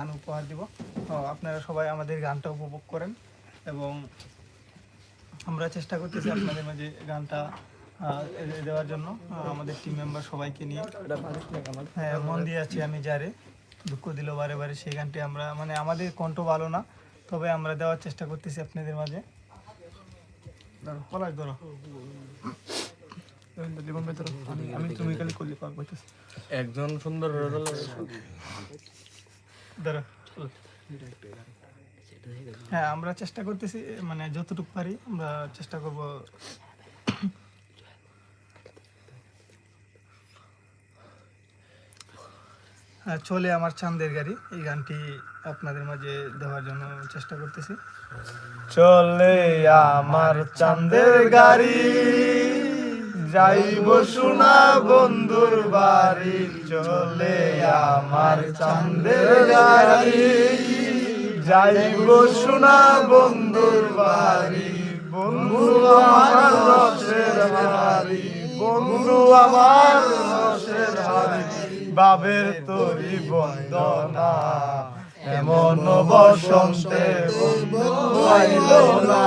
গান উপহার দিব। আপনারা সবাই আমাদের গানটা উপভোগ করেন এবং আমরা চেষ্টা করতেছি আপনাদের মাঝে গানটা দেওয়ার জন্য। আমাদের টিম মেম্বার সবাইকে নিয়ে হ্যাঁ মন দিয়ে আছি আমি যারে দুঃখ দিল বারে বারে, সেই গানটি আমরা মানে আমাদের কণ্ঠ ভালো না, তবে আমরা দেওয়ার চেষ্টা করতেছি আপনাদের মাঝে। পলাশ ধরো, আমি তুমি খালি করলে পারবো। একজন সুন্দর ধরো। হ্যাঁ আমরা চেষ্টা করতেছি, মানে যতটুকু পারি আমরা চেষ্টা করব। চলে আমার চাঁদের গাড়ি, এই গানটি আপনাদের মাঝে দেওয়ার জন্য চেষ্টা করতেছি। চলে আমার চাঁদের গাড়ি, যাইব সোনা বন্ধুর বাড়ি। চলে আমার চাঁদের গাড়ি, যাইব সোনা বন্ধুর বাড়ি। বন্ধু আমার রসের হাড়ি, বন্ধু আমার রসের হাড়ি। বাবের তরি বন্দনা, এমন বসন্তে বন্ধু আইল না,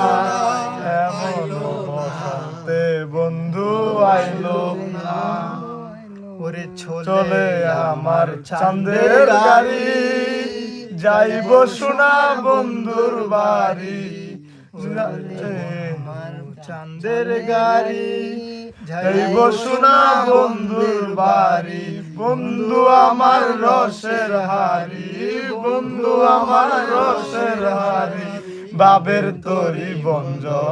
এমন বসন্তে বন্ধু আইল না। ওরে চলে আমার চাঁদের গাড়ি, যাইব সোনা বন্ধুর বাড়ি। চাঁদের গাড়ি, যাইব সোনা বন্ধুর বাড়ি। বন্ধু আমার রসের হাড়ি, বন্ধু আমার রসের হাড়ি। বাবের তরি বঞ্জ